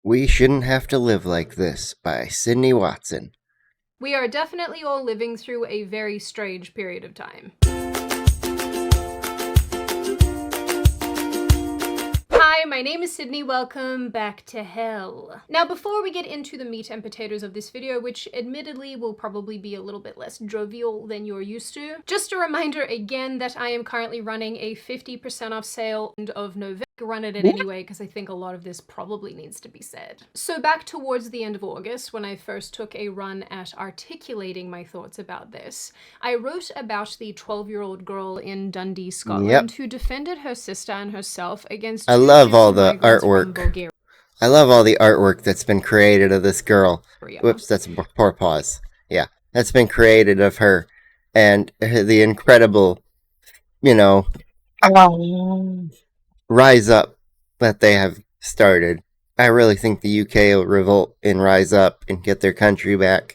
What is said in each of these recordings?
We Shouldn't Have to Live Like This by Sydney Watson. We are definitely all living through a very strange period of time. Hi, my name is Sydney. Welcome back to hell. Now, before we get into the meat and potatoes of this video, which admittedly will probably be a little bit less jovial than you're used to, just a reminder again that I am currently running a 50% off sale end of November. Run it anyway because I think a lot of this probably needs to be said. So back towards the end of August, when I first took a run at articulating my thoughts about this, I wrote about the 12-year-old girl in Dundee, Scotland, who defended her sister and herself against I love all the artwork. I love all the artwork that's been created of this girl. Whoops, that's a poor pause. Yeah, that's been created of her and the incredible, rise up that they have started. I really think the UK will revolt and rise up and get their country back.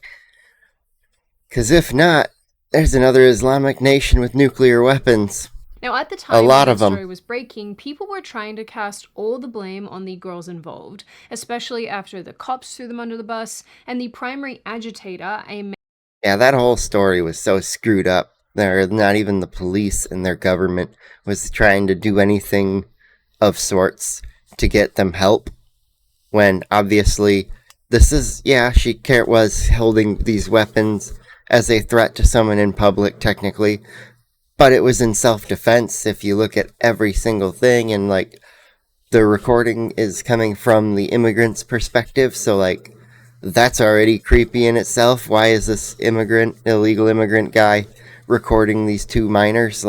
Because if not, there's another Islamic nation with nuclear weapons. Now, at the time when the story was breaking, people were trying to cast all the blame on the girls involved, especially after the cops threw them under the bus, and the primary agitator, Yeah, that whole story was so screwed up. Not even the police and their government was trying to do anything of sorts to get them help, when obviously she was holding these weapons as a threat to someone in public, technically, but it was in self-defense. If you look at every single thing, and the recording is coming from the immigrant's perspective, so that's already creepy in itself. Why is this illegal immigrant guy recording these two minors?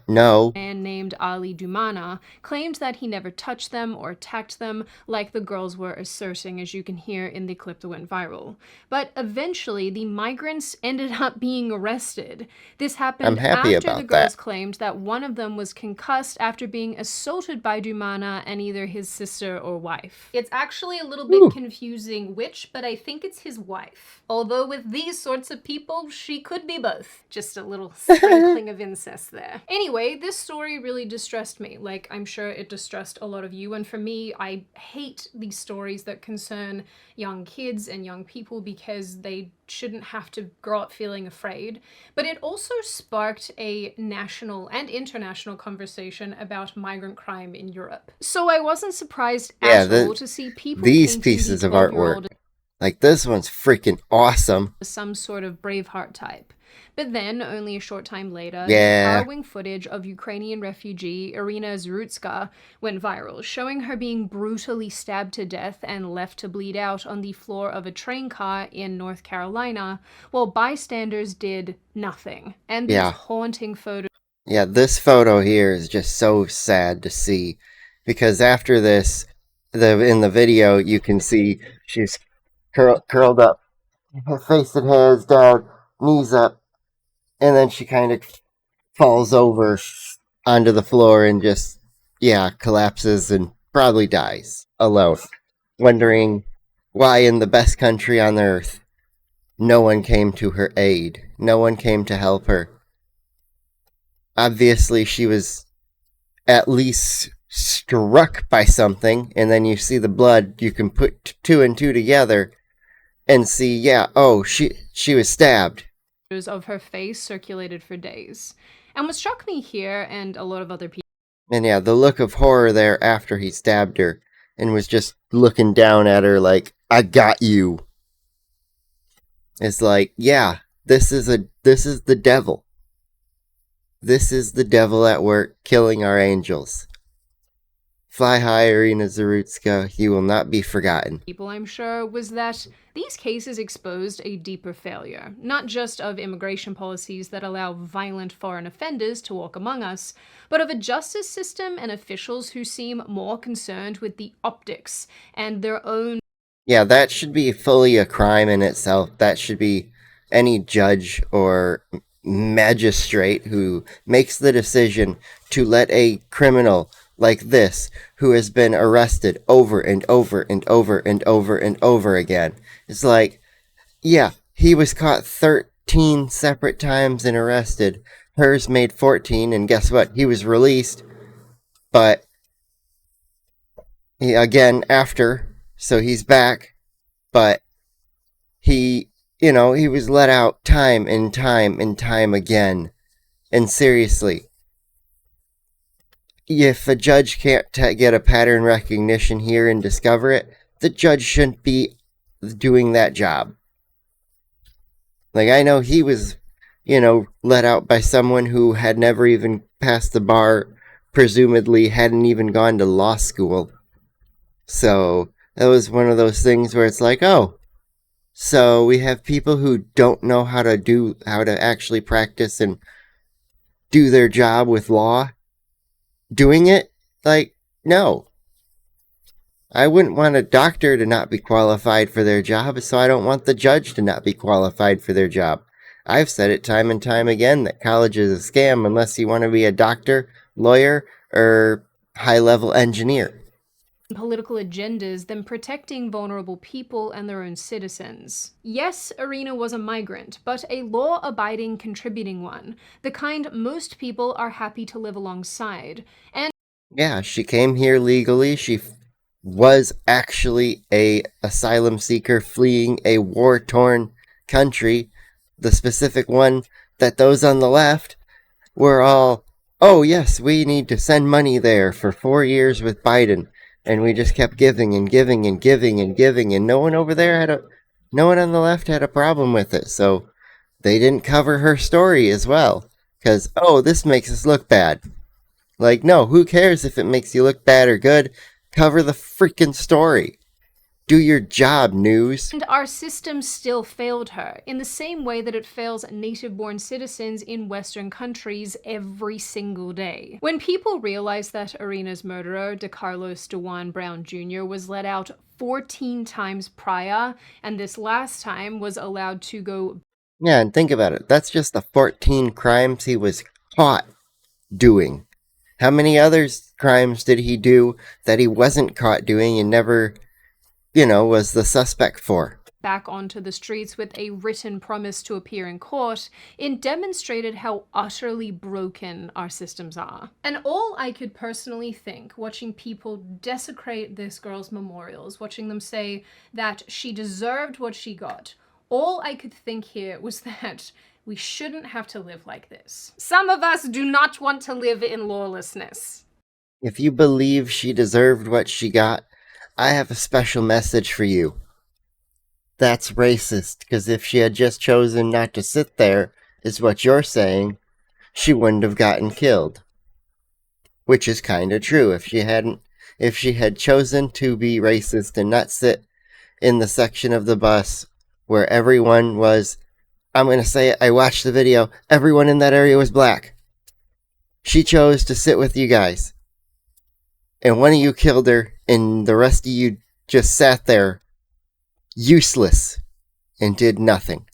No. Man named Ali Dumana claimed that he never touched them or attacked them like the girls were asserting, as you can hear in the clip that went viral. But eventually, the migrants ended up being arrested. This happened after the girls claimed that one of them was concussed after being assaulted by Dumana and either his sister or wife. It's actually a little bit confusing which, but I think it's his wife. Although with these sorts of people, she could be both. Just a little sprinkling of incest there. Anyway, this story really distressed me. I'm sure it distressed a lot of you. And for me, I hate these stories that concern young kids and young people because they shouldn't have to grow up feeling afraid. But it also sparked a national and international conversation about migrant crime in Europe. So I wasn't surprised at all to see people these pieces of artwork. This one's freaking awesome. Some sort of Braveheart type. But then, only a short time later, the harrowing footage of Ukrainian refugee Irina Zrutska went viral, showing her being brutally stabbed to death and left to bleed out on the floor of a train car in North Carolina, while bystanders did nothing. And these haunting photos... Yeah, this photo here is just so sad to see, because after this, in the video, you can see she's curled up, her face and hands down, knees up, and then she kind of falls over onto the floor and just, collapses and probably dies alone. Wondering why in the best country on earth, no one came to her aid. No one came to help her. Obviously, she was at least struck by something, and then you see the blood. You can put two and two together and see, she was stabbed. Of her face circulated for days. And what struck me here, and a lot of other people... And the look of horror there after he stabbed her, and was just looking down at her like, I got you. It's this is the devil. This is the devil at work, killing our angels. Fly high, Irina Zrutska, you will not be forgotten. People, I'm sure, was that these cases exposed a deeper failure, not just of immigration policies that allow violent foreign offenders to walk among us, but of a justice system and officials who seem more concerned with the optics and their own... Yeah, that should be fully a crime in itself. That should be any judge or magistrate who makes the decision to let a criminal like this, who has been arrested over and over and over and over and over again. It's he was caught 13 separate times and arrested. Hers made 14, and guess what? He was released. But again, after So he's back, but he, he was let out time and time and time again. And seriously, if a judge can't get a pattern recognition here and discover it, the judge shouldn't be doing that job. Like, I know he was, let out by someone who had never even passed the bar, presumably hadn't even gone to law school. So that was one of those things where it's like, oh, so we have people who don't know how to actually practice and do their job with law doing it? Like, no. I wouldn't want a doctor to not be qualified for their job, so I don't want the judge to not be qualified for their job. I've said it time and time again that college is a scam unless you want to be a doctor, lawyer, or high-level engineer. Political agendas than protecting vulnerable people and their own citizens. Yes, Irina was a migrant, but a law-abiding, contributing one, the kind most people are happy to live alongside. And yeah, she came here legally. She was actually a asylum seeker fleeing a war-torn country, the specific one that those on the left were all, oh yes, we need to send money there for 4 years with Biden. And we just kept giving and giving and giving and giving, and no one on the left had a problem with it. So they didn't cover her story as well, because this makes us look bad. Like, no, who cares if it makes you look bad or good? Cover the freaking story. Do your job, news. And our system still failed her, in the same way that it fails native-born citizens in Western countries every single day. When people realized that Irina's murderer, DeCarlos DeJuan Brown Jr., was let out 14 times prior, and this last time was allowed to go... Yeah, and think about it. That's just the 14 crimes he was caught doing. How many other crimes did he do that he wasn't caught doing and never... was the suspect for? Back onto the streets with a written promise to appear in court, it demonstrated how utterly broken our systems are. And all I could personally think, watching people desecrate this girl's memorials, watching them say that she deserved what she got, all I could think here was that we shouldn't have to live like this. Some of us do not want to live in lawlessness. If you believe she deserved what she got, I have a special message for you. That's racist, because if she had just chosen not to sit there, is what you're saying, she wouldn't have gotten killed. Which is kinda true. If she had chosen to be racist and not sit in the section of the bus where everyone was, I'm gonna say it, I watched the video, everyone in that area was black. She chose to sit with you guys. And one of you killed her, and the rest of you just sat there, useless, and did nothing.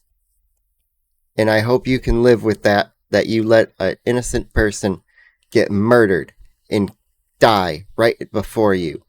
And I hope you can live with that you let an innocent person get murdered and die right before you.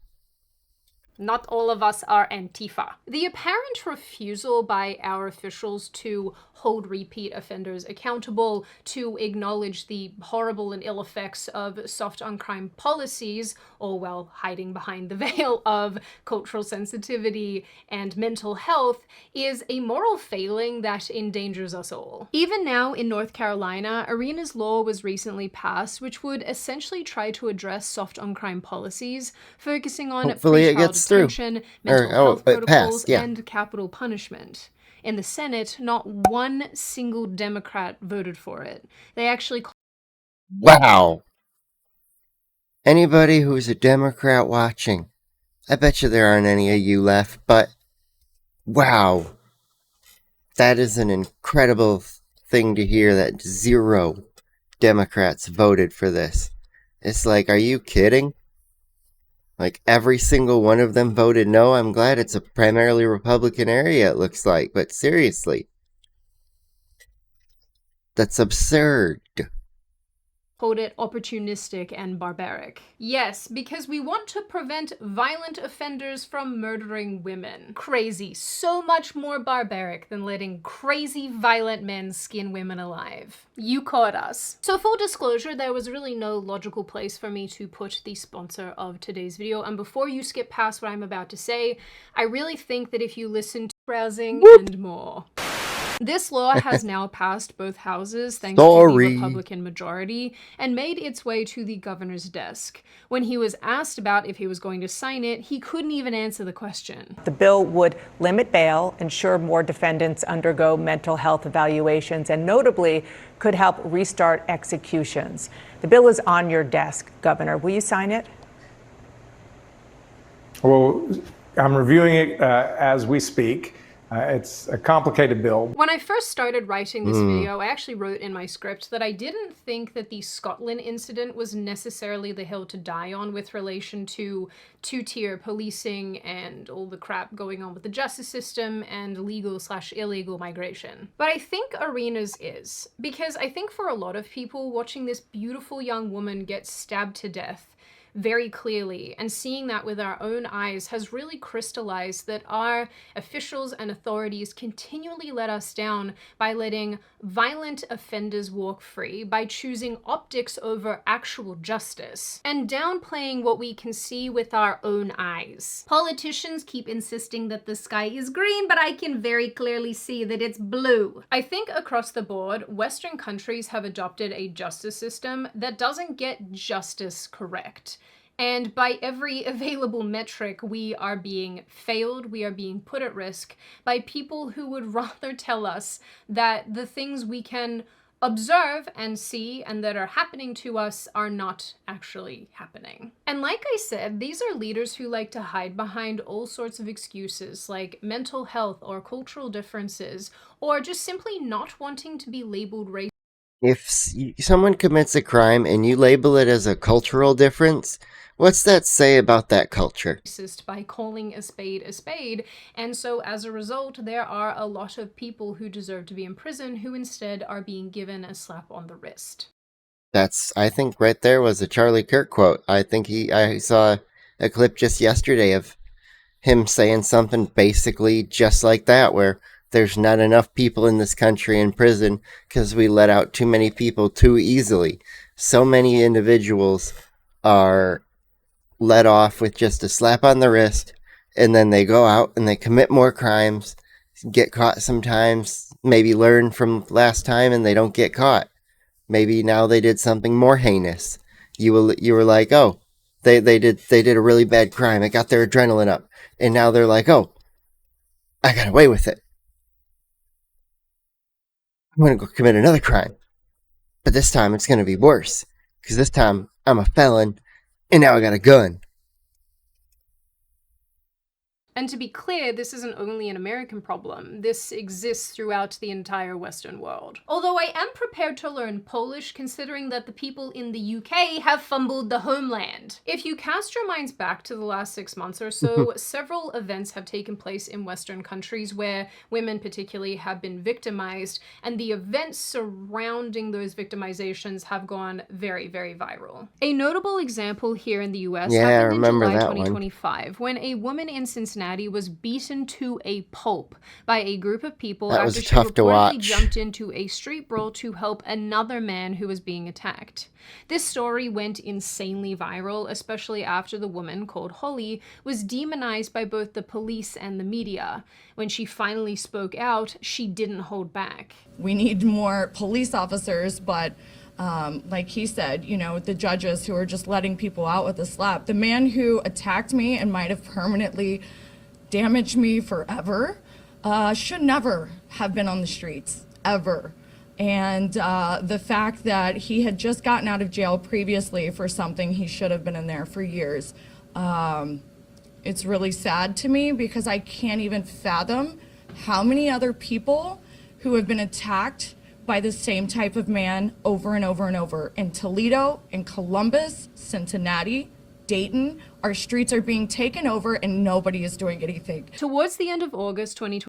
Not all of us are Antifa. The apparent refusal by our officials to hold repeat offenders accountable, to acknowledge the horrible and ill effects of soft on crime policies, all while hiding behind the veil of cultural sensitivity and mental health, is a moral failing that endangers us all. Even now in North Carolina, Irina's law was recently passed, which would essentially try to address soft on crime policies, focusing on pretrial detention, mental health protocols, and capital punishment. In the Senate, not one single Democrat voted for it. They actually... Wow! Anybody who's a Democrat watching, I bet you there aren't any of you left, but wow! That is an incredible thing to hear that 0 Democrats voted for this. It's like, are you kidding? Like, every single one of them voted no. I'm glad it's a primarily Republican area, it looks like. But seriously. That's absurd. called it opportunistic and barbaric. Yes, because we want to prevent violent offenders from murdering women. Crazy. So much more barbaric than letting crazy violent men skin women alive. You caught us. So full disclosure, there was really no logical place for me to put the sponsor of today's video, and before you skip past what I'm about to say, I really think that if you listen to browsing and more. This law has now passed both houses thanks to the Republican majority and made its way to the governor's desk. When he was asked about if he was going to sign it, he couldn't even answer the question. The bill would limit bail, ensure more defendants undergo mental health evaluations, and notably could help restart executions. The bill is on your desk, Governor. Will you sign it? Well, I'm reviewing it as we speak. It's a complicated bill. When I first started writing this video, I actually wrote in my script that I didn't think that the Scotland incident was necessarily the hill to die on with relation to two-tier policing and all the crap going on with the justice system and legal/illegal migration. But I think Arenas is, because I think for a lot of people, watching this beautiful young woman get stabbed to death very clearly and seeing that with our own eyes has really crystallized that our officials and authorities continually let us down by letting violent offenders walk free, by choosing optics over actual justice, and downplaying what we can see with our own eyes. Politicians keep insisting that the sky is green, but I can very clearly see that it's blue. I think across the board, Western countries have adopted a justice system that doesn't get justice correct. And by every available metric, we are being failed, we are being put at risk by people who would rather tell us that the things we can observe and see and that are happening to us are not actually happening. And like I said, these are leaders who like to hide behind all sorts of excuses like mental health or cultural differences, or just simply not wanting to be labeled racist. If someone commits a crime and you label it as a cultural difference, what's that say about that culture? By calling a spade, and so as a result, there are a lot of people who deserve to be in prison who instead are being given a slap on the wrist. I think right there was a Charlie Kirk quote. I saw a clip just yesterday of him saying something basically just like that, where there's not enough people in this country in prison because we let out too many people too easily. So many individuals are let off with just a slap on the wrist, and then they go out and they commit more crimes, get caught sometimes, maybe learn from last time and they don't get caught. Maybe now they did something more heinous. You were like, oh, they did a really bad crime. It got their adrenaline up. And now they're like, oh, I got away with it. I'm going to go commit another crime. But this time it's going to be worse. Because this time I'm a felon, and now I got a gun. And to be clear, this isn't only an American problem. This exists throughout the entire Western world. Although I am prepared to learn Polish, considering that the people in the UK have fumbled the homeland. If you cast your minds back to the last 6 months or so, several events have taken place in Western countries where women particularly have been victimized, and the events surrounding those victimizations have gone very, very viral. A notable example here in the US happened in July 2025, when a woman in Cincinnati was beaten to a pulp by a group of people after she reportedly jumped into a street brawl to help another man who was being attacked. This story went insanely viral, especially after the woman, called Holly, was demonized by both the police and the media. When she finally spoke out, she didn't hold back. We need more police officers, but like he said, you know, the judges who are just letting people out with a slap. The man who attacked me and might have permanently damaged me forever should never have been on the streets, ever. And the fact that he had just gotten out of jail previously for something he should have been in there for years, it's really sad to me because I can't even fathom how many other people who have been attacked by the same type of man over and over and over. In Toledo, in Columbus, Cincinnati, Dayton, our streets are being taken over and nobody is doing anything. Towards the end of August 2020.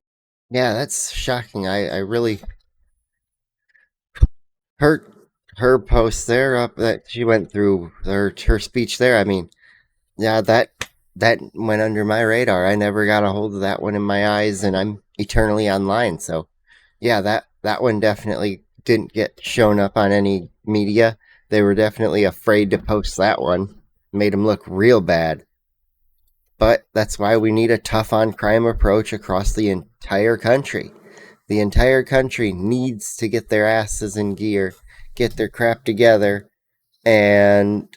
Yeah, that's shocking. I really... Her her post there up that she went through, her speech there, I mean, yeah, that went under my radar. I never got a hold of that one in my eyes, and I'm eternally online. So, yeah, that one definitely didn't get shown up on any media. They were definitely afraid to post that one. Made them look real bad. But that's why we need a tough on crime approach across the entire country. The entire country needs to get their asses in gear, get their crap together, and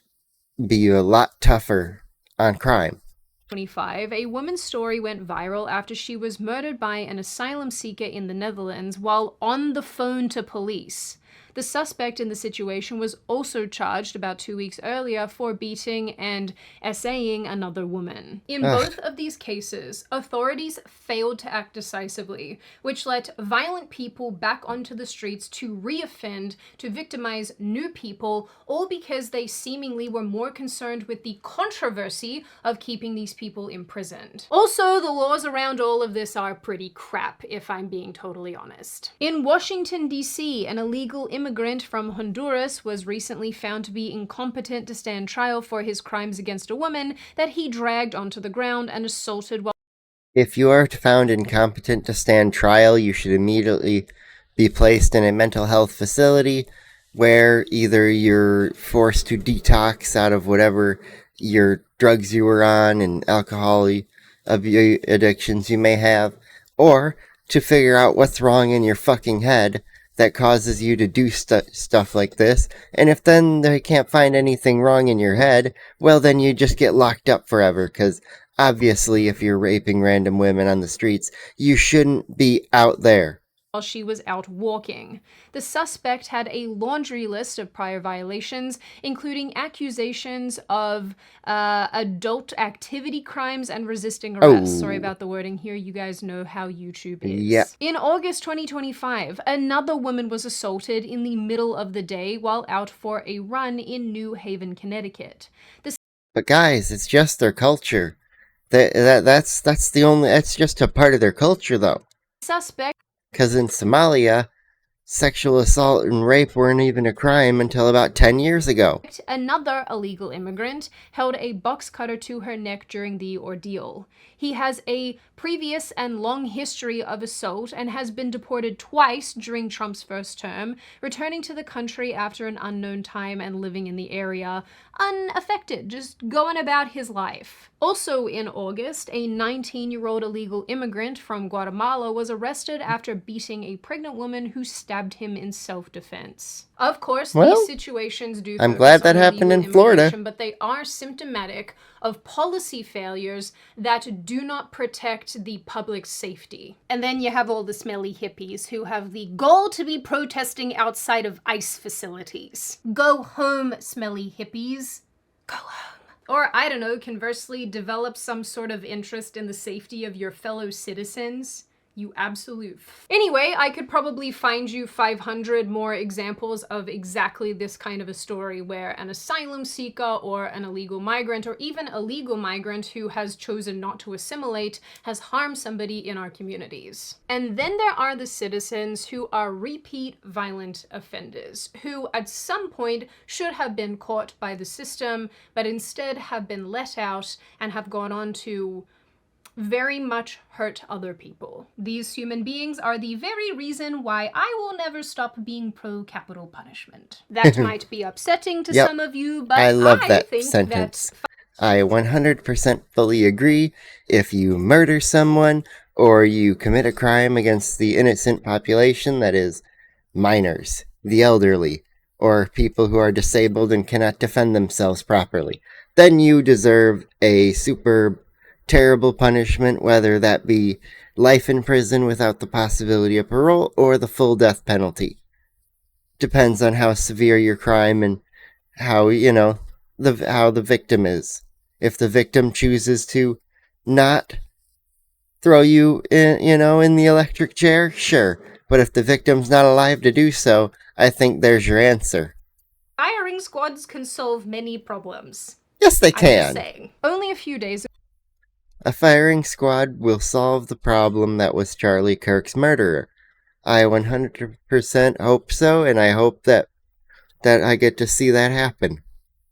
be a lot tougher on crime. 25, a woman's story went viral after she was murdered by an asylum seeker in the Netherlands while on the phone to police. The suspect in the situation was also charged about 2 weeks earlier for beating and essaying another woman. In both of these cases, authorities failed to act decisively, which let violent people back onto the streets to reoffend, to victimize new people, all because they seemingly were more concerned with the controversy of keeping these people imprisoned. Also, the laws around all of this are pretty crap, if I'm being totally honest. In Washington, D.C., an illegal immigrant from Honduras was recently found to be incompetent to stand trial for his crimes against a woman that he dragged onto the ground and assaulted while... If you are found incompetent to stand trial, you should immediately be placed in a mental health facility where either you're forced to detox out of whatever your drugs you were on and alcohol addictions you may have, or to figure out what's wrong in your fucking head that causes you to do stuff like this. And if then they can't find anything wrong in your head, well, then you just get locked up forever, because obviously if you're raping random women on the streets, you shouldn't be out there. While she was out walking. The suspect had a laundry list of prior violations, including accusations of adult activity crimes and resisting arrest. Sorry about the wording here. You guys know how YouTube is. Yep. In August 2025, another woman was assaulted in the middle of the day while out for a run in New Haven, Connecticut. But guys, it's just their culture. That's just a part of their culture, though. Suspect. Because in Somalia, sexual assault and rape weren't even a crime until about 10 years ago. Another illegal immigrant held a box cutter to her neck during the ordeal. He has a previous and long history of assault and has been deported twice during Trump's first term, returning to the country after an unknown time and living in the area unaffected, just going about his life. Also in August, a 19-year-old illegal immigrant from Guatemala was arrested after beating a pregnant woman who stabbed him in self-defense. Of course, these situations do I'm glad that happened in Florida. But they are symptomatic of policy failures that do not protect the public safety. And then you have all the smelly hippies who have the goal to be protesting outside of ICE facilities. Go home, smelly hippies. Go home. Or, I don't know, conversely, develop some sort of interest in the safety of your fellow citizens. You absolute Anyway, I could probably find you 500 more examples of exactly this kind of a story where an asylum seeker or an illegal migrant or even a legal migrant who has chosen not to assimilate has harmed somebody in our communities. And then there are the citizens who are repeat violent offenders, who at some point should have been caught by the system, but instead have been let out and have gone on to very much hurt other people. These human beings are the very reason why I will never stop being pro-capital punishment. That might be upsetting to some of you, but I love that think sentence. I 100% fully agree. If you murder someone or you commit a crime against the innocent population, that is, minors, the elderly, or people who are disabled and cannot defend themselves properly, then you deserve a super terrible punishment, whether that be life in prison without the possibility of parole or the full death penalty. Depends on how severe your crime and how, how the victim is. If the victim chooses to not throw you in the electric chair, sure. But if the victim's not alive to do so, I think there's your answer. Firing squads can solve many problems. Yes, they can. I'm just saying. Only a few days. A firing squad will solve the problem that was Charlie Kirk's murderer. I 100% hope so, and I hope that that I get to see that happen.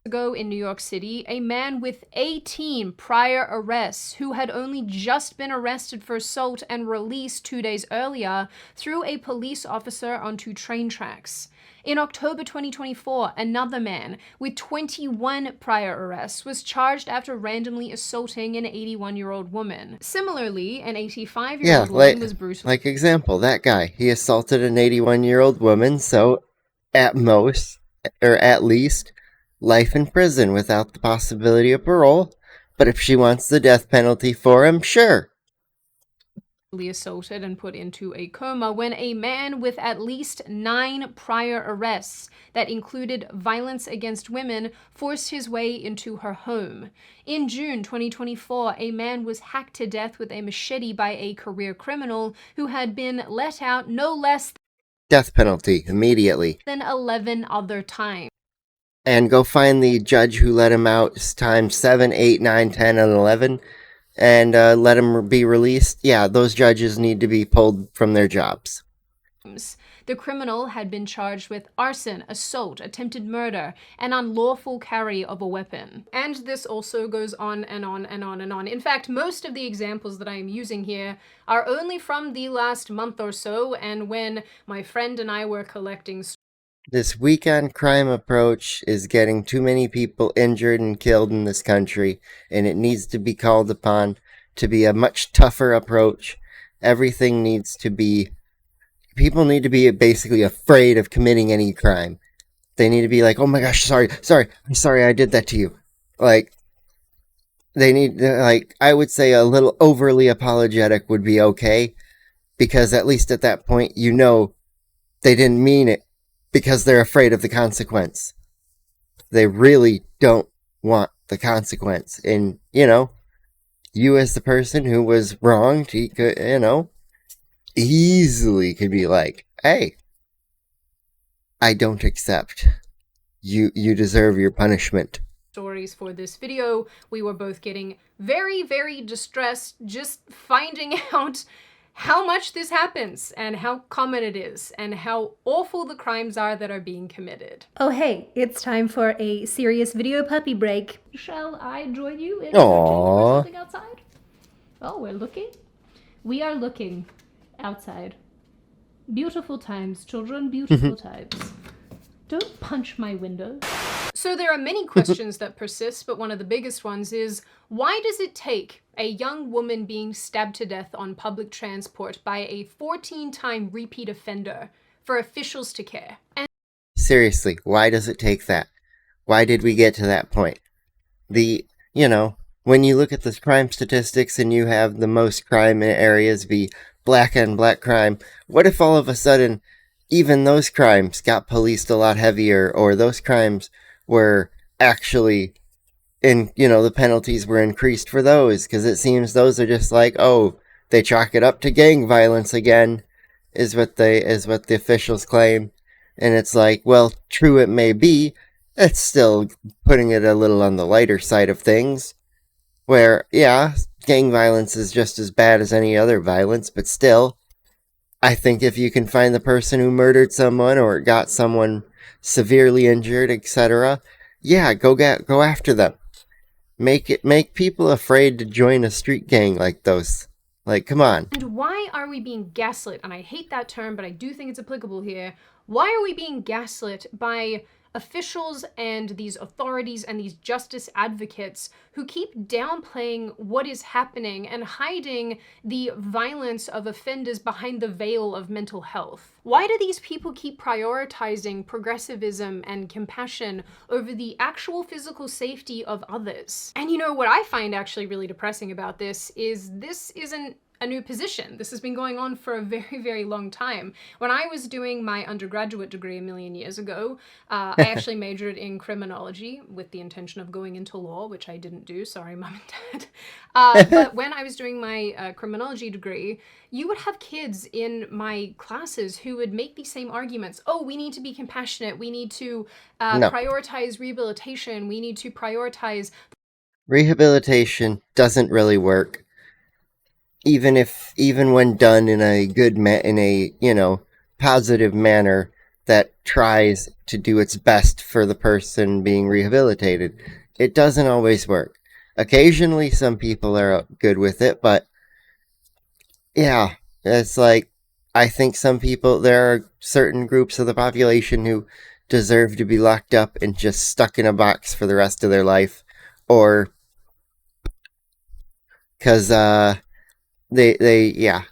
Ago in New York City, a man with 18 prior arrests who had only just been arrested for assault and released 2 days earlier threw a police officer onto train tracks. In October 2024, another man with 21 prior arrests was charged after randomly assaulting an 81-year-old woman. Similarly, an 85-year-old woman was brutally... Like example, that guy, he assaulted an 81-year-old woman, so at most, or at least, life in prison without the possibility of parole. But if she wants the death penalty for him, sure. Assaulted and put into a coma when a man with at least 9 prior arrests that included violence against women forced his way into her home. In June 2024, a man was hacked to death with a machete by a career criminal who had been let out no less Death penalty immediately. than 11 other times. And go find the judge who let him out times 7, 8, 9, 10, and 11. And let him be released. Yeah, those judges need to be pulled from their jobs. The criminal had been charged with arson, assault, attempted murder, and unlawful carry of a weapon. And this also goes on and on and on and on. In fact, most of the examples that I am using here are only from the last month or so, and when my friend and I were collecting. This weekend crime approach is getting too many people injured and killed in this country, and it needs to be called upon to be a much tougher approach. Everything needs to be... People need to be basically afraid of committing any crime. They need to be like, oh my gosh, I'm sorry I did that to you. Like, they need, like, I would say a little overly apologetic would be okay, because at least at that point, you know they didn't mean it. Because they're afraid of the consequence. They really don't want the consequence. And, you know, you as the person who was wronged, he could, you know, easily could be like, hey, I don't accept. You deserve your punishment. Stories for this video. We were both getting very, very distressed just finding out how much this happens and how common it is and how awful the crimes are that are being committed. Oh hey, it's time for a serious video puppy break. Shall I join you in Aww. something outside? Oh, we're looking? We are looking outside. Beautiful times, children, beautiful times. Don't punch my window. So there are many questions that persist, but one of the biggest ones is, why does it take a young woman being stabbed to death on public transport by a 14-time repeat offender for officials to care? And Seriously, why does it take that? Why did we get to that point? You know, when you look at the crime statistics and you have the most crime in areas be black on black crime, what if all of a sudden even those crimes got policed a lot heavier, or those crimes were actually the penalties were increased for those? Because it seems those are just like, oh, they chalk it up to gang violence again, is what the officials claim. And it's like, well, true it may be, it's still putting it a little on the lighter side of things, where, yeah, gang violence is just as bad as any other violence, but still, I think if you can find the person who murdered someone or got someone severely injured, etc., yeah, go after them. Make people afraid to join a street gang like those. Like, come on. And why are we being gaslit? And I hate that term, but I do think it's applicable here. Why are we being gaslit by officials and these authorities and these justice advocates who keep downplaying what is happening and hiding the violence of offenders behind the veil of mental health? Why do these people keep prioritizing progressivism and compassion over the actual physical safety of others? And you know what I find actually really depressing about this isn't a new position. This has been going on for a very, very long time. When I was doing my undergraduate degree a million years ago, I actually majored in criminology with the intention of going into law, which I didn't do. Sorry, Mom and Dad. But when I was doing my criminology degree, you would have kids in my classes who would make these same arguments. Oh, we need to be compassionate. We need to prioritize rehabilitation. We need to prioritize... Rehabilitation doesn't really work. Even when done in a good positive manner, that tries to do its best for the person being rehabilitated. It doesn't always work. Occasionally, some people are good with it, but yeah, it's like, I think there are certain groups of the population who deserve to be locked up and just stuck in a box for the rest of their life, or because yeah,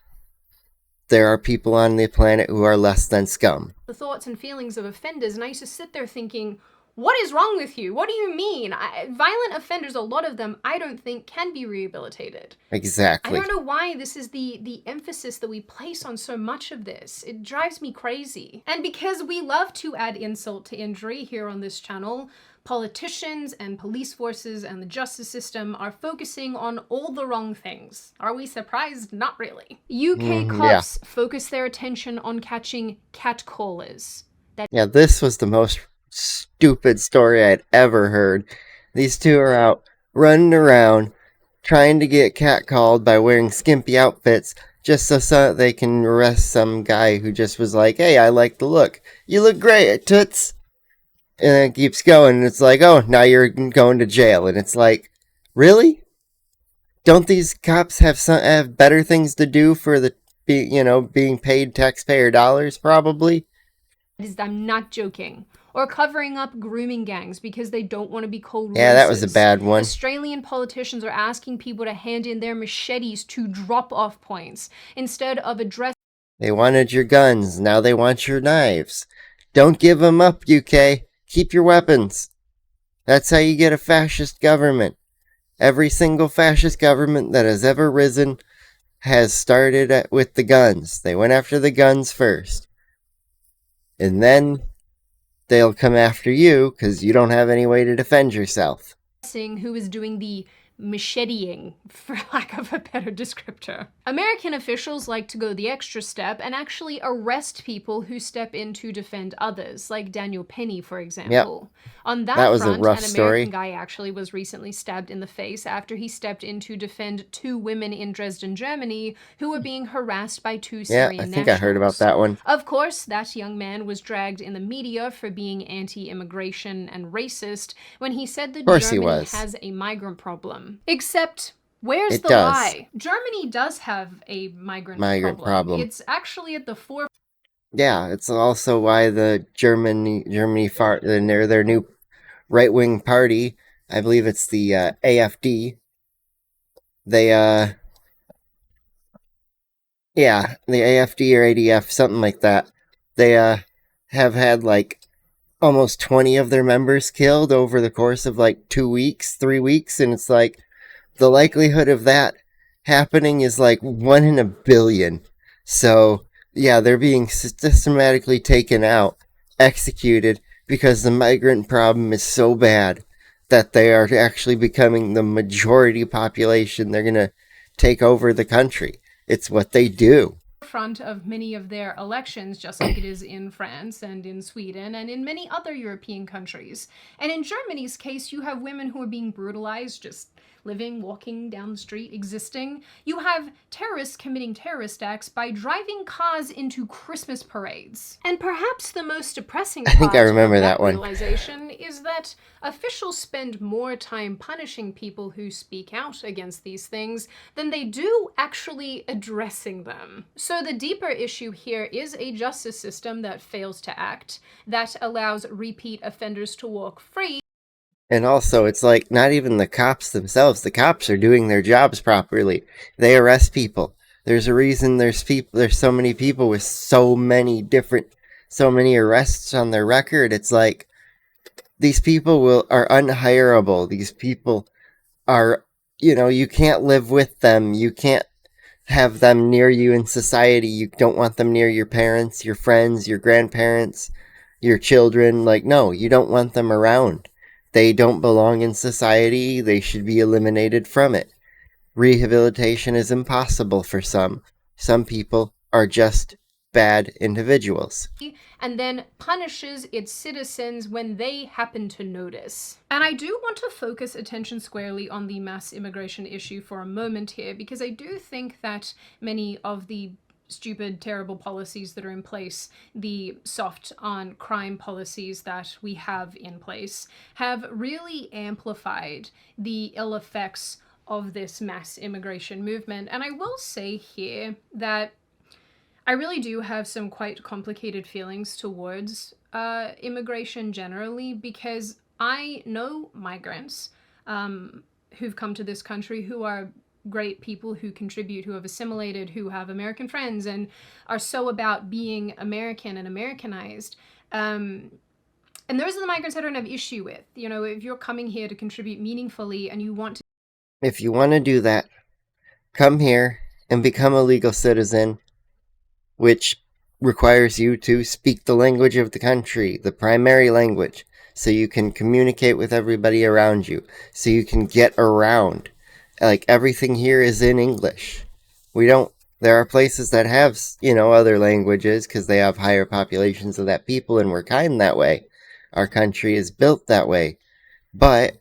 there are people on the planet who are less than scum. The thoughts and feelings of offenders, and I used to sit there thinking, what is wrong with you? What do you mean? Violent offenders, a lot of them, I don't think can be rehabilitated. Exactly. I don't know why this is the emphasis that we place on so much of this. It drives me crazy. And because we love to add insult to injury here on this channel, politicians and police forces and the justice system are focusing on all the wrong things. Are we surprised? Not really. UK cops focus their attention on catching catcallers. Yeah, this was the most stupid story I'd ever heard. These two are out running around trying to get catcalled by wearing skimpy outfits just so they can arrest some guy who just was like, hey, I like the look. You look great, toots. And it keeps going, and it's like, oh, now you're going to jail. And it's like, really? Don't these cops have better things to do for being paid taxpayer dollars, probably? I'm not joking. Or covering up grooming gangs because they don't want to be called Yeah, that was a racist. bad one. Australian politicians are asking people to hand in their machetes to drop-off points instead of addressing. They wanted your guns, now they want your knives. Don't give them up, UK. Keep your weapons. That's how you get a fascist government. Every single fascist government that has ever risen has started with the guns. They went after the guns first. And then they'll come after you because you don't have any way to defend yourself. Who is doing the macheteing, for lack of a better descriptor. American officials like to go the extra step and actually arrest people who step in to defend others, like Daniel Penny, for example. On that was front, a rough an story. American guy actually was recently stabbed in the face after he stepped in to defend 2 women in Dresden, Germany, who were being harassed by 2 Syrian Yeah, I think I heard about nationals. that one. Of course, that young man was dragged in the media for being anti-immigration and racist when he said that course he Germany was. has a migrant problem. Except, where's It the does. lie? Germany does have a migrant problem. It's actually at the forefront. Yeah, it's also why the Germany their new right-wing party, I believe it's the AFD, the AFD or ADF, something like that. They have had like almost 20 of their members killed over the course of like 2 weeks, 3 weeks, and it's like the likelihood of that happening is like 1 in a billion. So yeah, they're being systematically taken out, executed, because the migrant problem is so bad that they are actually becoming the majority population. They're gonna take over the country. It's what they do. Front of many of their elections, just like it is in France and in Sweden and in many other European countries. And in Germany's case, you have women who are being brutalized, just living, walking down the street, existing. You have terrorists committing terrorist acts by driving cars into Christmas parades. And perhaps the most depressing part I think I remember of that one. realization is that officials spend more time punishing people who speak out against these things than they do actually addressing them. So the deeper issue here is a justice system that fails to act, that allows repeat offenders to walk free. And also, it's like not even the cops themselves. The cops are doing their jobs properly. They arrest people. There's a reason there's so many people with so many arrests on their record. It's like these people are unhireable. These people are, you can't live with them. You can't have them near you in society. You don't want them near your parents, your friends, your grandparents, your children. Like, no, you don't want them around. They don't belong in society. They should be eliminated from it. Rehabilitation is impossible for some. Some people are just bad individuals. And then punishes its citizens when they happen to notice. And I do want to focus attention squarely on the mass immigration issue for a moment here, because I do think that many of the stupid, terrible policies that are in place, the soft on crime policies that we have in place, have really amplified the ill effects of this mass immigration movement. And I will say here that I really do have some quite complicated feelings towards immigration generally, because I know migrants who've come to this country who are great people, who contribute, who have assimilated, who have American friends, and are so about being American and Americanized. And those are the migrants I don't have issue with. You know, if you're coming here to contribute meaningfully and you want to. If you want to do that, come here and become a legal citizen, which requires you to speak the language of the country, the primary language, so you can communicate with everybody around you, so you can get around. Like, everything here is in English. There are places that have, other languages because they have higher populations of that people, and we're kind that way. Our country is built that way. But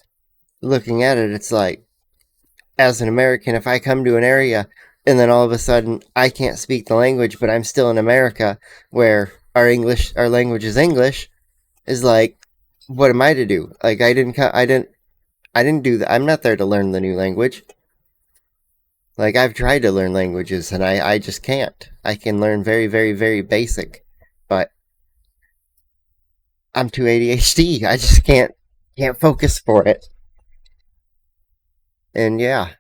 looking at it, it's like, as an American, if I come to an area and then all of a sudden I can't speak the language, but I'm still in America where our language is English, is like, what am I to do? Like, I didn't do that. I'm not there to learn the new language. Like, I've tried to learn languages and I just can't. I can learn very, very, very basic, but I'm too ADHD. I just can't focus for it. And yeah.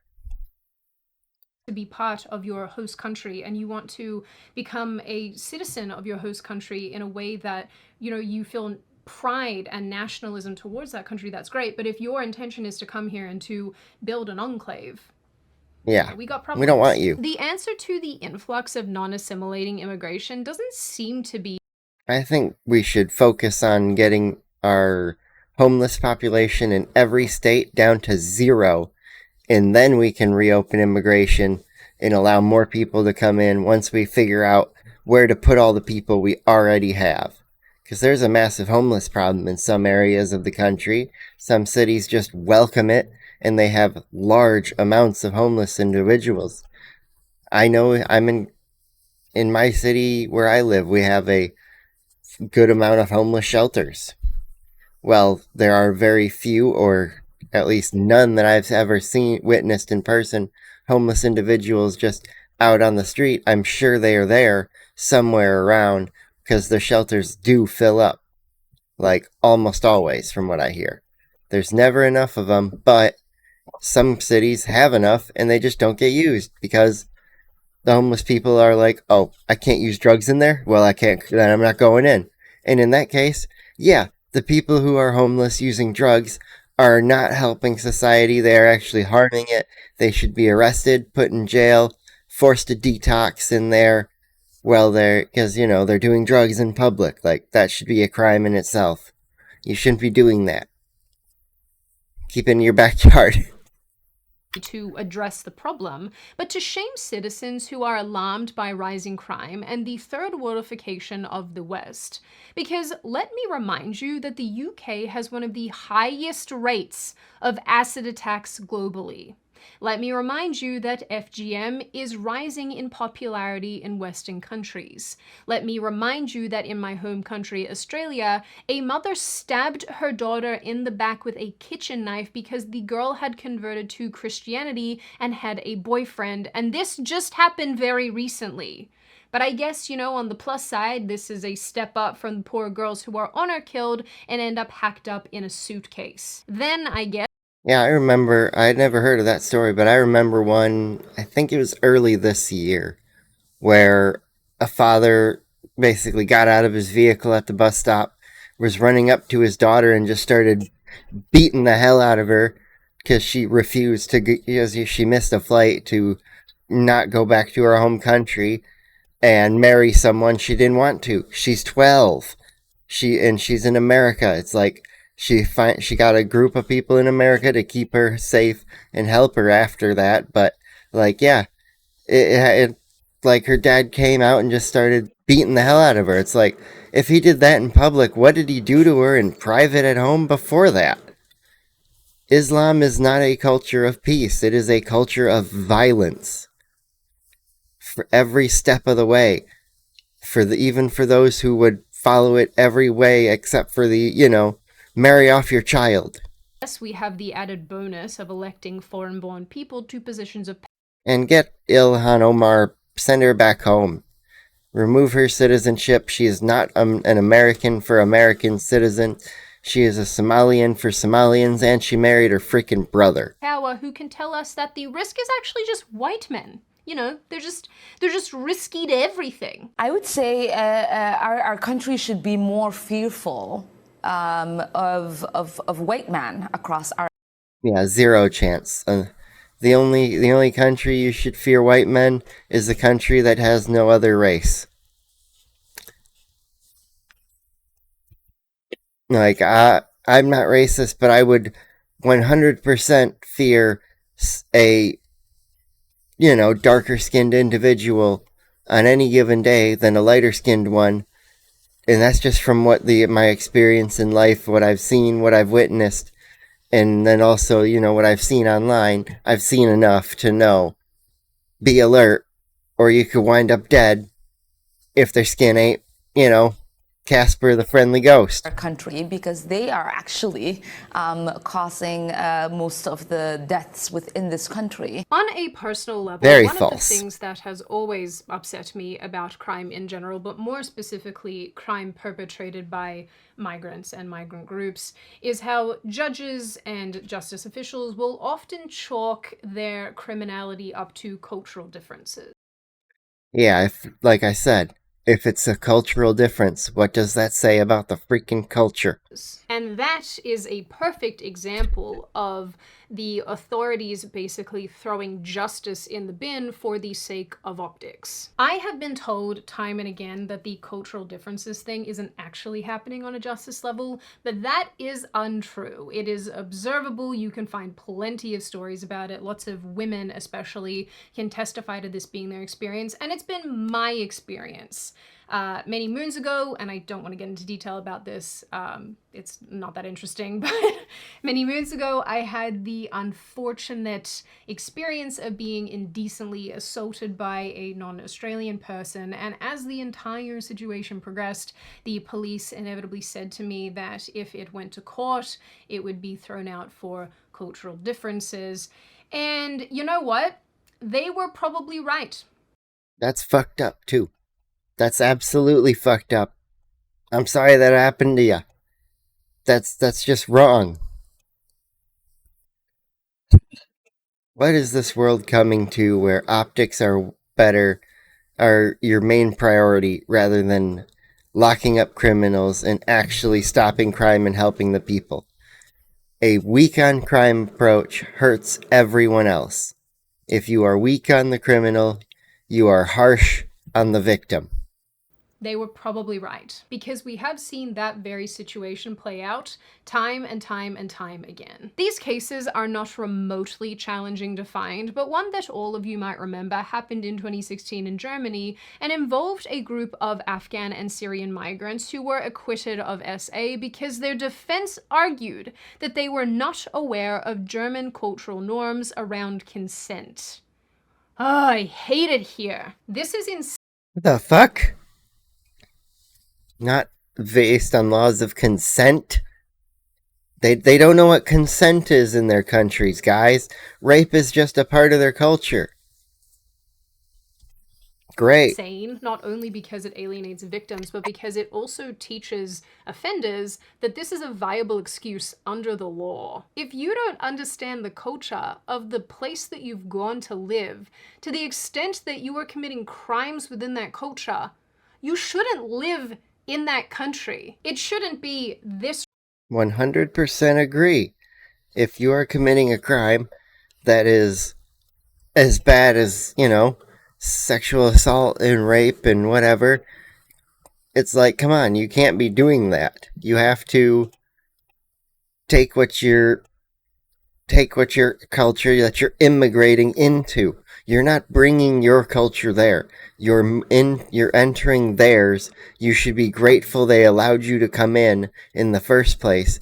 To be part of your host country, and you want to become a citizen of your host country in a way that, you feel pride and nationalism towards that country, that's great. But if your intention is to come here and to build an enclave, yeah, we got problems. We don't want you. The answer to the influx of non-assimilating immigration doesn't seem to be. I think we should focus on getting our homeless population in every state down to 0, and then we can reopen immigration and allow more people to come in once we figure out where to put all the people we already have. Because there's a massive homeless problem in some areas of the country. Some cities just welcome it, and they have large amounts of homeless individuals. I know in my city where I live, we have a good amount of homeless shelters. Well, there are very few, or at least none that I've ever witnessed in person, homeless individuals just out on the street. I'm sure they are there somewhere around, because the shelters do fill up, like almost always from what I hear. There's never enough of them, but some cities have enough and they just don't get used because the homeless people are like, oh, I can't use drugs in there? Well, I can't, then I'm not going in. And in that case, yeah, the people who are homeless using drugs are not helping society. They are actually harming it. They should be arrested, put in jail, forced to detox in there. Well, because, they're doing drugs in public. Like, that should be a crime in itself. You shouldn't be doing that. Keep it in your backyard. To address the problem, but to shame citizens who are alarmed by rising crime and the third worldification of the West. Because let me remind you that the UK has one of the highest rates of acid attacks globally. Let me remind you that FGM is rising in popularity in Western countries. Let me remind you that in my home country, Australia, a mother stabbed her daughter in the back with a kitchen knife because the girl had converted to Christianity and had a boyfriend, and this just happened very recently. But I guess, on the plus side, this is a step up from the poor girls who are honor killed and end up hacked up in a suitcase. Then, I guess, yeah, I remember, I had never heard of that story, but I remember one, I think it was early this year, where a father basically got out of his vehicle at the bus stop, was running up to his daughter and just started beating the hell out of her because she refused to, because she missed a flight to not go back to her home country and marry someone she didn't want to. She's 12. She's in America. It's like, she got a group of people in America to keep her safe and help her after that. But, like, yeah, like, her dad came out and just started beating the hell out of her. It's like, if he did that in public, what did he do to her in private at home before that? Islam is not a culture of peace. It is a culture of violence. for every step of the way. Even for those who would follow it every way except for the, marry off your child. Yes, we have the added bonus of electing foreign-born people to positions of And get Ilhan Omar, send her back home. Remove her citizenship. She is not an American for American citizens. She is a Somalian for Somalians, and she married her freaking brother. power who can tell us that the risk is actually just white men. They're just risky to everything. I would say our country should be more fearful of white men across our. Yeah, zero chance. The only country you should fear white men is the country that has no other race. Like, I'm not racist, but I would 100% fear a, darker-skinned individual on any given day than a lighter-skinned one. And that's just from my experience in life, what I've seen, what I've witnessed. And then also, what I've seen online. I've seen enough to know. Be alert, or you could wind up dead if their skin ain't, Casper the Friendly Ghost. Our country, because they are actually causing most of the deaths within this country. On a personal level, Very one false. of the things that has always upset me about crime in general, but more specifically crime perpetrated by migrants and migrant groups, is how judges and justice officials will often chalk their criminality up to cultural differences. Yeah, like I said, if it's a cultural difference, what does that say about the freaking culture? And that is a perfect example of the authorities basically throwing justice in the bin for the sake of optics. I have been told time and again that the cultural differences thing isn't actually happening on a justice level, but that is untrue. It is observable. You can find plenty of stories about it. Lots of women especially can testify to this being their experience, and it's been my experience. Many moons ago, and I don't want to get into detail about this, it's not that interesting, but many moons ago I had the unfortunate experience of being indecently assaulted by a non-Australian person, and as the entire situation progressed, the police inevitably said to me that if it went to court, it would be thrown out for cultural differences, and you know what? They were probably right. That's fucked up, too. That's absolutely fucked up. I'm sorry that happened to you. That's just wrong. What is this world coming to where optics are your main priority rather than locking up criminals and actually stopping crime and helping the people? A weak on crime approach hurts everyone else. If you are weak on the criminal, you are harsh on the victim. They were probably right, because we have seen that very situation play out time and time and time again. These cases are not remotely challenging to find, but one that all of you might remember happened in 2016 in Germany and involved a group of Afghan and Syrian migrants who were acquitted of SA because their defense argued that they were not aware of German cultural norms around consent. Oh, I hate it here. This is insane. The fuck? Not based on laws of consent. They don't know what consent is in their countries, guys. Rape is just a part of their culture. Great. Insane, not only because it alienates victims, but because it also teaches offenders that this is a viable excuse under the law. If you don't understand the culture of the place that you've gone to live, to the extent that you are committing crimes within that culture, you shouldn't live in that country. It shouldn't be this. 100% agree. If you are committing a crime that is as bad as, sexual assault and rape and whatever, it's like, come on, you can't be doing that. You have to take what your culture that you're immigrating into. You're not bringing your culture there. You're entering theirs. You should be grateful they allowed you to come in the first place,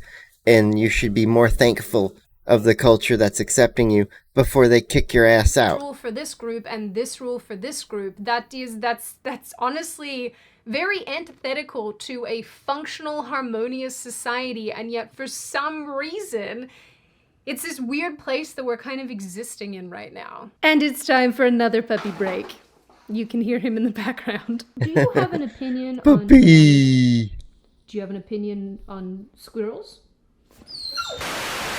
and you should be more thankful of the culture that's accepting you. before they kick your ass out. Rule for this group and this rule for this group. That's honestly very antithetical to a functional, harmonious society, and yet for some reason it's this weird place that we're kind of existing in right now. And it's time for another puppy break. You can hear him in the background. Do you have an opinion on Puppy! Do you have an opinion on squirrels?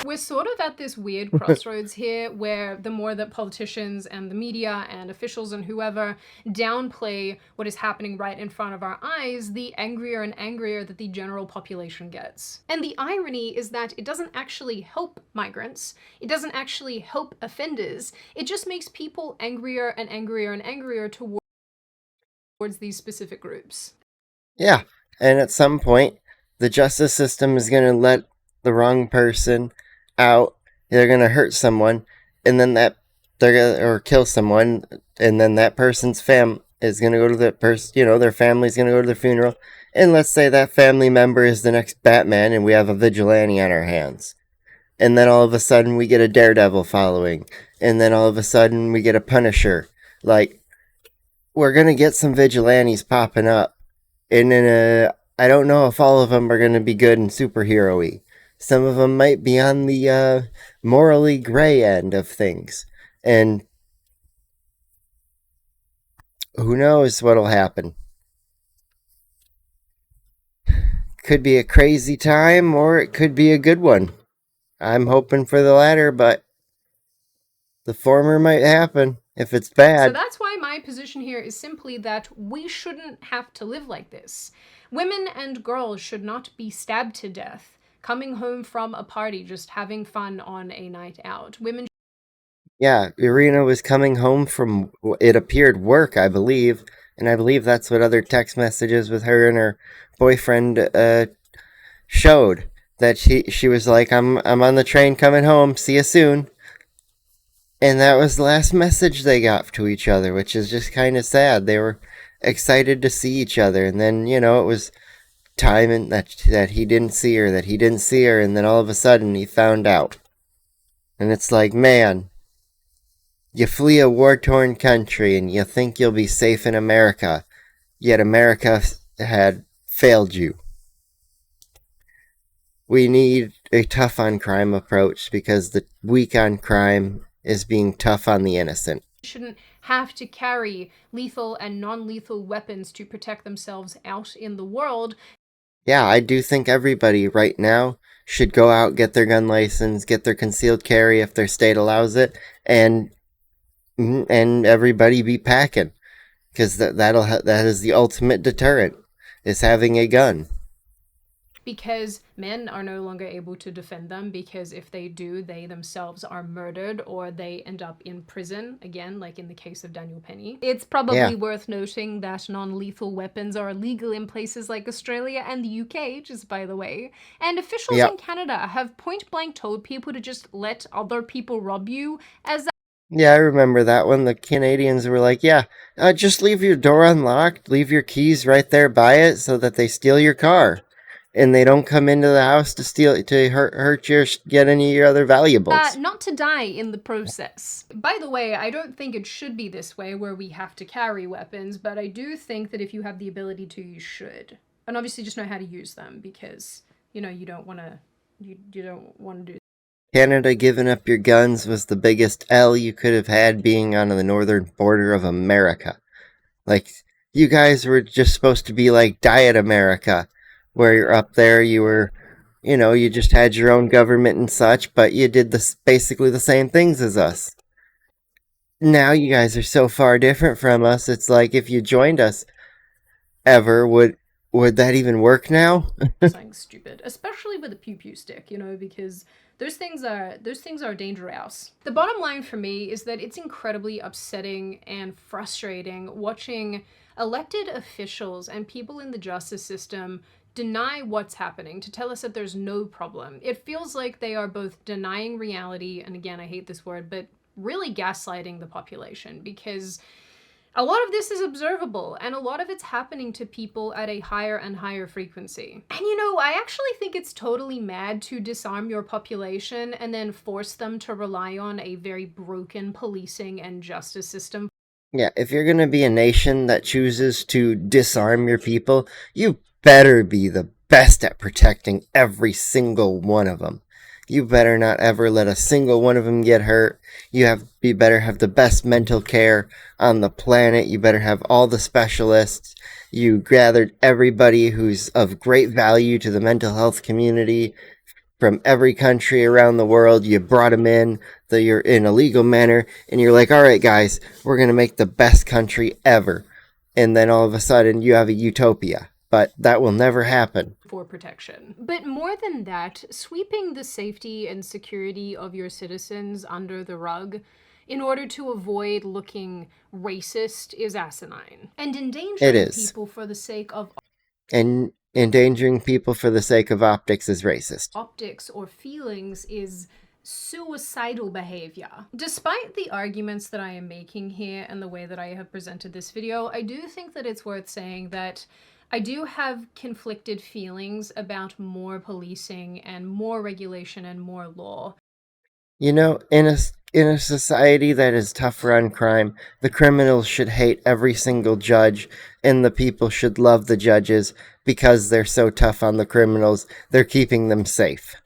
We're sort of at this weird crossroads here where the more that politicians and the media and officials and whoever downplay what is happening right in front of our eyes, the angrier and angrier that the general population gets. And the irony is that it doesn't actually help migrants. It doesn't actually help offenders. It just makes people angrier and angrier and angrier towards these specific groups. Yeah, and at some point, the justice system is going to let the wrong person out. They're going to hurt someone, and then or kill someone, and then that person's is going to go to the person, their family's going to go to their funeral. And let's say that family member is the next Batman, and we have a vigilante on our hands. And then all of a sudden, we get a Daredevil following. And then all of a sudden, we get a Punisher. Like, we're going to get some vigilantes popping up. And then, I don't know if all of them are going to be good and superhero-y. Some of them might be on the morally gray end of things. And who knows what'll happen. Could be a crazy time, or it could be a good one. I'm hoping for the latter, but the former might happen if it's bad. So that's why my position here is simply that we shouldn't have to live like this. Women and girls should not be stabbed to death coming home from a party, just having fun on a night out. Yeah, Irina was coming home from, it appeared, work, I believe. And I believe that's what other text messages with her and her boyfriend showed. That she was like, I'm on the train coming home, see you soon. And that was the last message they got to each other, which is just kind of sad. They were excited to see each other, and then, it was time and that he didn't see her, and then all of a sudden he found out. And it's like, man, you flee a war-torn country and you think you'll be safe in America, yet America had failed you. We need a tough on crime approach because the weak on crime is being tough on the innocent. Shouldn't have to carry lethal and non-lethal weapons to protect themselves out in the world. Yeah, I do think everybody right now should go out, get their gun license, get their concealed carry if their state allows it, and everybody be packing, because that is the ultimate deterrent, is having a gun. Because men are no longer able to defend them, because if they do, they themselves are murdered or they end up in prison, again, like in the case of Daniel Penny. It's probably worth noting that non-lethal weapons are illegal in places like Australia and the UK, just by the way. And officials in Canada have point-blank told people to just let other people rob you as Yeah, I remember that one. The Canadians were like, just leave your door unlocked, leave your keys right there by it so that they steal your car. And they don't come into the house to hurt get any of your other valuables. Not to die in the process. By the way, I don't think it should be this way where we have to carry weapons, but I do think that if you have the ability to, you should. And obviously just know how to use them, because, you don't want to do. Canada giving up your guns was the biggest L you could have had being on the northern border of America. Like, you guys were just supposed to be like Diet America, where you're up there, you were, you just had your own government and such, but you did basically the same things as us. Now you guys are so far different from us, it's like, if you joined us ever, would that even work now? Something stupid, especially with a pew-pew stick, because those things are dangerous. The bottom line for me is that it's incredibly upsetting and frustrating watching elected officials and people in the justice system deny what's happening, to tell us that there's no problem. It feels like they are both denying reality, and again, I hate this word, but really gaslighting the population, because A lot of this is observable, and a lot of it's happening to people at a higher and higher frequency. And I actually think it's totally mad to disarm your population and then force them to rely on a very broken policing and justice system. Yeah, if you're gonna be a nation that chooses to disarm your people, you better be the best at protecting every single one of them. You better not ever let a single one of them get hurt. You better have the best mental care on the planet. You better have all the specialists. You gathered everybody who's of great value to the mental health community from every country around the world. You brought them in, you're in a legal manner, and you're like, all right, guys, we're going to make the best country ever. And then all of a sudden you have a utopia. But that will never happen. For protection. But more than that, sweeping the safety and security of your citizens under the rug in order to avoid looking racist is asinine. And endangering people for the sake of... And endangering people for the sake of optics is racist. Optics or feelings is suicidal behavior. Despite the arguments that I am making here and the way that I have presented this video, I do think that it's worth saying that I do have conflicted feelings about more policing and more regulation and more law. In a society that is tougher on crime, the criminals should hate every single judge, and the people should love the judges because they're so tough on the criminals. They're keeping them safe.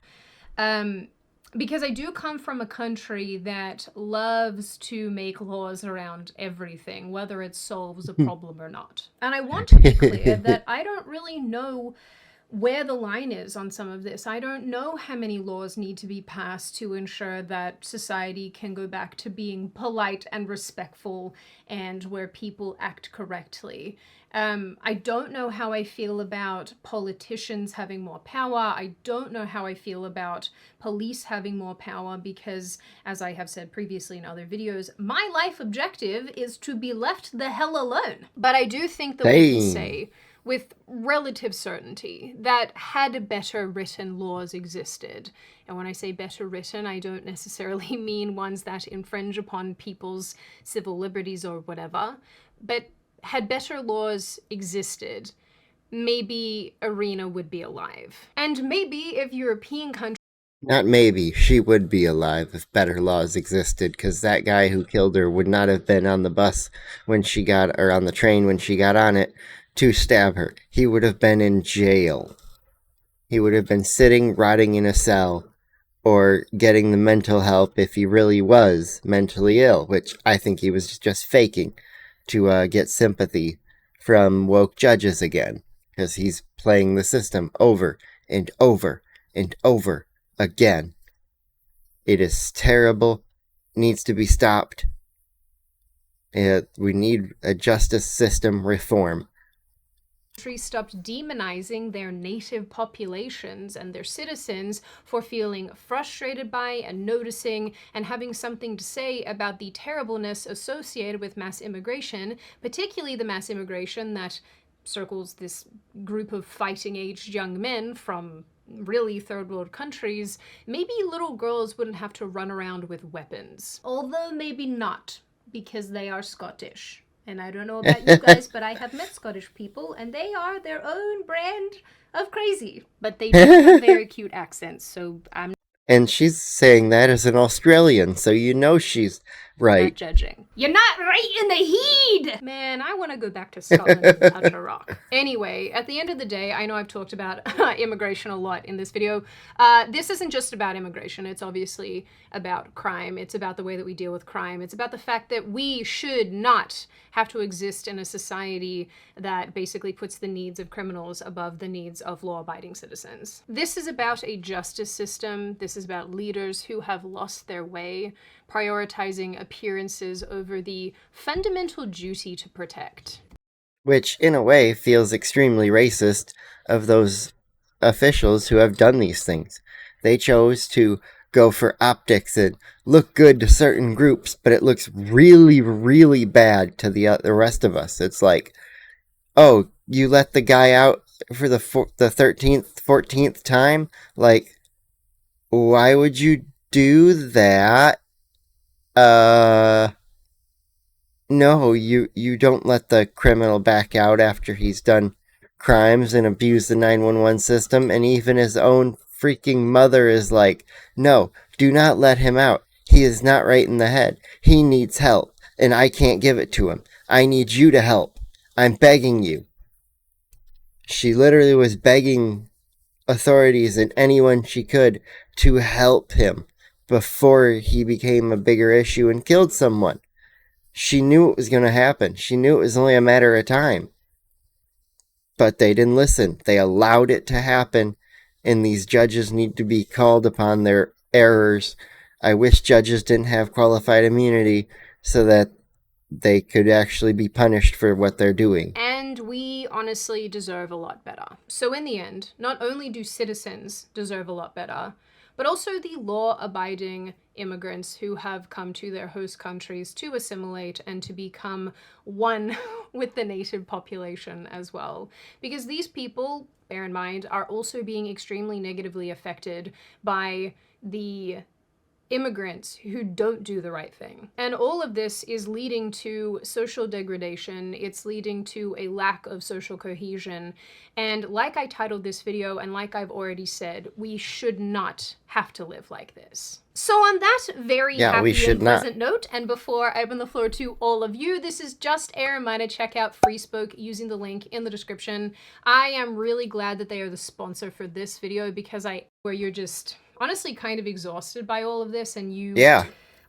Because I do come from a country that loves to make laws around everything, whether it solves a problem or not. And I want to be clear that I don't really know where the line is on some of this. I don't know how many laws need to be passed to ensure that society can go back to being polite and respectful and where people act correctly. I don't know how I feel about politicians having more power. I don't know how I feel about police having more power because, as I have said previously in other videos, my life objective is to be left the hell alone. But I do think that we can say with relative certainty that had better written laws existed, and when I say better written, I don't necessarily mean ones that infringe upon people's civil liberties or whatever, but had better laws existed, maybe Irina would be alive. And maybe if European countries... Not maybe, she would be alive if better laws existed, because that guy who killed her would not have been on the bus when she got, or on the train when she got on it, to stab her. He would have been in jail. He would have been sitting, rotting in a cell, or getting the mental help if he really was mentally ill, which I think he was just faking to get sympathy from woke judges again, because he's playing the system over and over and over again. It is terrible, needs to be stopped. We need a justice system reform. Stopped demonizing their native populations and their citizens for feeling frustrated by and noticing and having something to say about the terribleness associated with mass immigration, particularly the mass immigration that circles this group of fighting-aged young men from really third world countries. Maybe little girls wouldn't have to run around with weapons. Although maybe not, because they are Scottish. And I don't know about you guys, but I have met Scottish people, and they are their own brand of crazy. But they do have very cute accents, so I'm And she's saying that as an Australian, so you know she's right. not judging. You're not right in the heed! Man, I want to go back to Scotland and touch a rock. Anyway, at the end of the day, I know I've talked about immigration a lot in this video. This isn't just about immigration. It's obviously about crime. It's about the way that we deal with crime. It's about the fact that we should not have to exist in a society that basically puts the needs of criminals above the needs of law-abiding citizens. This is about a justice system. This is about leaders who have lost their way, prioritizing appearances over the fundamental duty to protect. Which, in a way, feels extremely racist of those officials who have done these things. They chose to go for optics and look good to certain groups, but it looks really, really bad to the rest of us. It's like, oh, you let the guy out for the 13th, 14th time? Like, why would you do that? No, you don't let the criminal back out after he's done crimes and abused the 911 system, and even his own freaking mother is like, no, do not let him out. He is not right in the head. He needs help, and I can't give it to him. I need you to help. I'm begging you. She literally was begging authorities and anyone she could to help him before he became a bigger issue and killed someone. She knew it was going to happen. She knew it was only a matter of time. But they didn't listen. They allowed it to happen, and these judges need to be called upon their errors. I wish judges didn't have qualified immunity so that they could actually be punished for what they're doing. And we honestly deserve a lot better. So in the end, not only do citizens deserve a lot better, but also the law-abiding immigrants who have come to their host countries to assimilate and to become one with the native population as well. Because these people, bear in mind, are also being extremely negatively affected by the immigrants who don't do the right thing. And all of this is leading to social degradation. It's leading to a lack of social cohesion. And like I titled this video, and like I've already said, we should not have to live like this. So on that very happy and pleasant note, and before I open the floor to all of you, this is just a reminder, check out FreeSpoke using the link in the description. I am really glad that they are the sponsor for this video, because where you're just honestly kind of exhausted by all of this, and you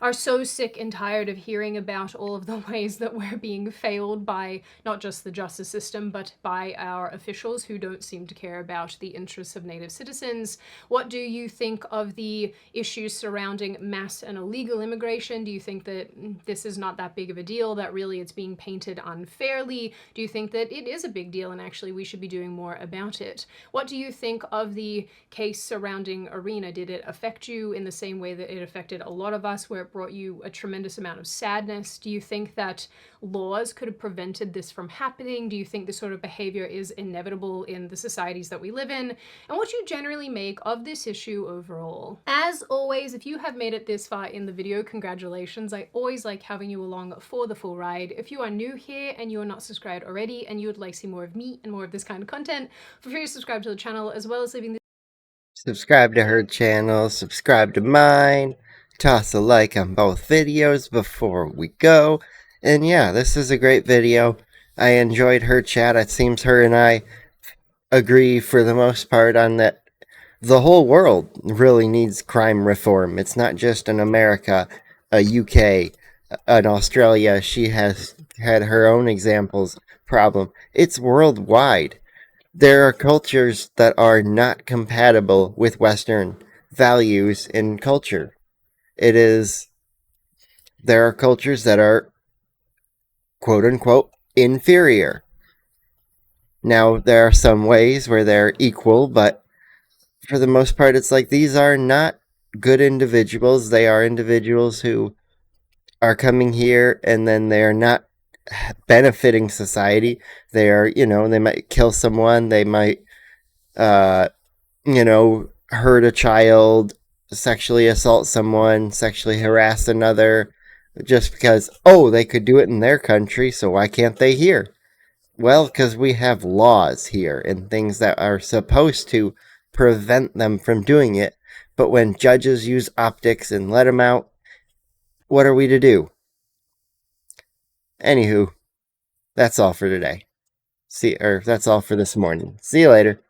are so sick and tired of hearing about all of the ways that we're being failed by not just the justice system, but by our officials who don't seem to care about the interests of native citizens. What do you think of the issues surrounding mass and illegal immigration? Do you think that this is not that big of a deal, that really it's being painted unfairly? Do you think that it is a big deal and actually we should be doing more about it? What do you think of the case surrounding Irina? Did it affect you in the same way that it affected a lot of us, where it brought you a tremendous amount of sadness? Do you think that laws could have prevented this from happening? Do you think this sort of behavior is inevitable in the societies that we live in? And what do you generally make of this issue overall? As always, if you have made it this far in the video, congratulations. I always like having you along for the full ride. If you are new here and you are not subscribed already and you would like to see more of me and more of this kind of content, feel free to subscribe to the channel, as well as leaving the Subscribe to her channel, subscribe to mine, toss a like on both videos before we go. And yeah, this is a great video. I enjoyed her chat. It seems her and I agree for the most part on that the whole world really needs crime reform. It's not just in America, a UK, an Australia. She has had her own examples problem. It's worldwide. There are cultures that are not compatible with Western values and culture. There are cultures that are quote unquote inferior. Now, there are some ways where they're equal, but for the most part, it's like these are not good individuals. They are individuals who are coming here and then they are not benefiting society. They are, they might kill someone. They might, hurt a child, sexually assault someone, sexually harass another, just because, they could do it in their country, so why can't they here? Well, because we have laws here and things that are supposed to prevent them from doing it. But when judges use optics and let them out, what are we to do? Anywho, that's all for today. That's all for this morning. See you later.